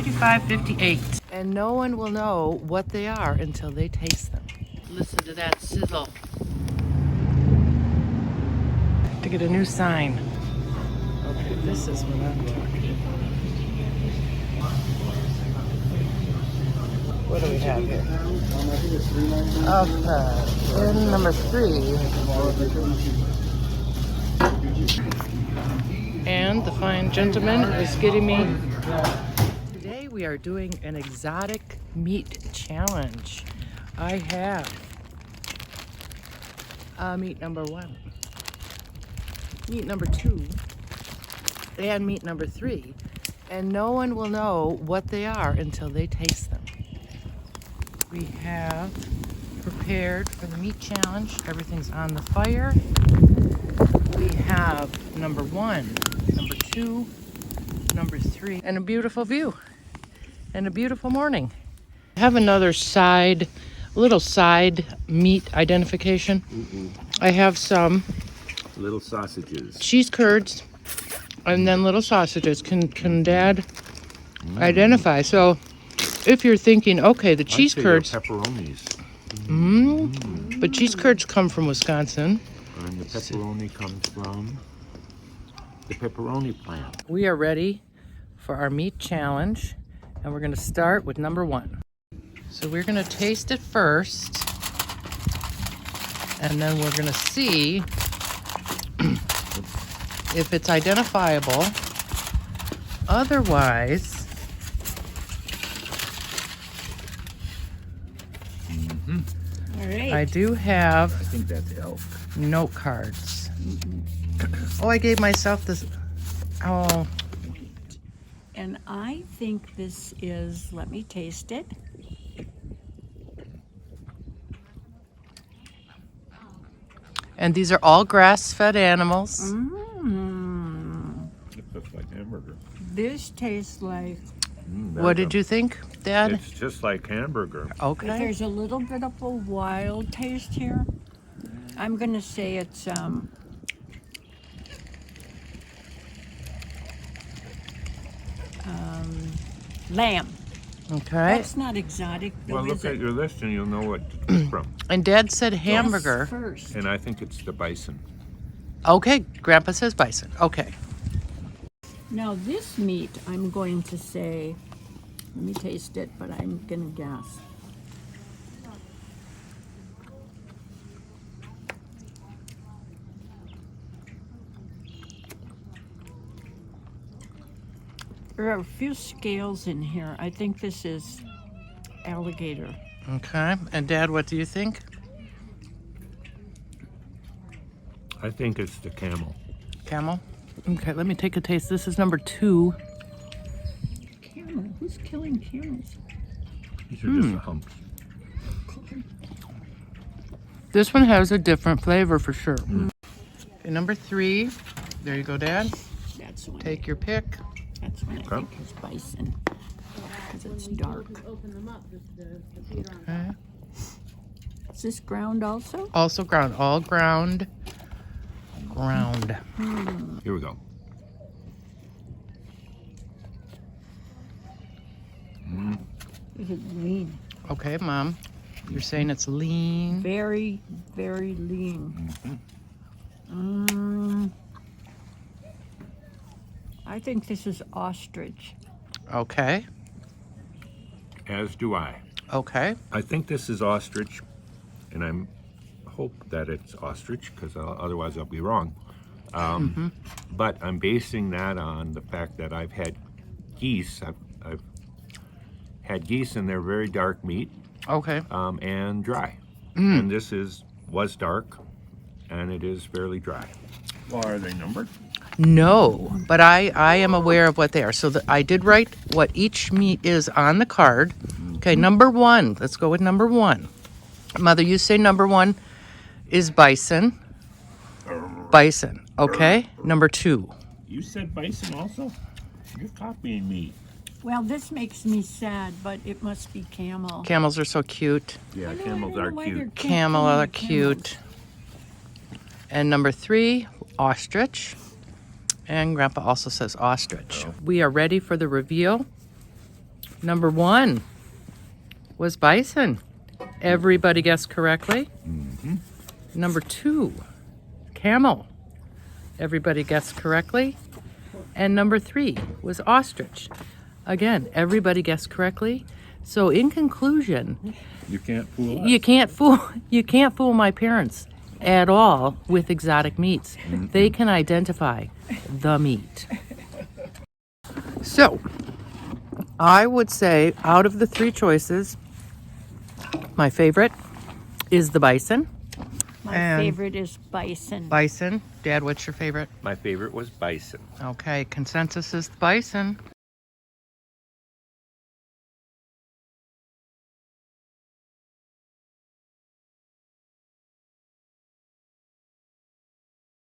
$85.58. And no one will know what they are until they taste them. Listen to that sizzle. To get a new sign. Okay, this is what I'm talking about. What do we have here? Okay, in number 3. And the fine gentleman is getting me. Today we are doing an exotic meat challenge. I have meat number 1, meat number 2, and meat number 3. And no one will know what they are until they taste them. We have prepared for the meat challenge. Everything's on the fire. We have number 1, number 2, number 3, and a beautiful view and a beautiful morning. I have another little side meat identification. I have some little sausages, cheese curds, and then little sausages. Can Dad identify? So if you're thinking, okay, the cheese curds, pepperonis. but cheese curds come from Wisconsin. And the pepperoni comes from the pepperoni plant. We are ready for our meat challenge, and we're going to start with number 1. So we're going to taste it first, and then we're going to see if it's identifiable. Otherwise, all right. I do have I think that's elk. note cards. Oh, I gave myself this. Oh, And I think this is, let me taste it. and these are all grass-fed animals. It looks like hamburger. This tastes like, What did you think, Dad? It's just like hamburger. Okay. there's a little bit of a wild taste here. I'm gonna say it's lamb. Okay. That's not exotic though, Well, look is at it? your list and you'll know what it's from. And Dad said Guess hamburger. first. And I think it's the bison. Okay, Grandpa says bison. Okay. Now this meat, I'm going to say, let me taste it, but I'm gonna guess. There are a few scales in here. I think this is alligator. Okay. And Dad, what do you think? I think it's the camel. Camel? Okay, let me take a taste. This is number 2. Camel? Who's killing camels? These are just the humps. This one has a different flavor for sure. Okay, number 3. There you go, Dad. That's one. Take your pick. That's one I think is bison. Because it's dark. Okay. Is this ground also? Also ground. All ground. Ground. Here we go. Is it lean? Okay, Mom. You're saying it's lean. Very, very lean. I think this is ostrich. Okay. As do I. Okay. I think this is ostrich, and I hope that it's ostrich, because otherwise I'll be wrong. But I'm basing that on the fact that I've had geese. I've had geese, and they're very dark meat Okay. and dry. And this was dark, and it is fairly dry. Well, are they numbered? No, but I am aware of what they are. So I did write what each meat is on the card. Okay, number 1. Let's go with number 1. Mother, you say number 1 is bison. Bison. Okay. Number 2. You said bison also? You're copying me. Well, this makes me sad, but it must be camel. Camels are so cute. Yeah, I don't camels know are why cute. they're Camel killing are the cute. And number 3, ostrich. And Grandpa also says ostrich. We are ready for the reveal. Number 1 was bison. Everybody guessed correctly. Number 2, camel. Everybody guessed correctly. And number 3 was ostrich. Again, everybody guessed correctly. So in conclusion, You can't fool us. you can't fool my parents at all with exotic meats. They can identify the meat. So, I would say out of the 3 choices, my favorite is the bison. My And- favorite is bison. Bison. Dad, what's your favorite? My favorite was bison. Okay, consensus is the bison.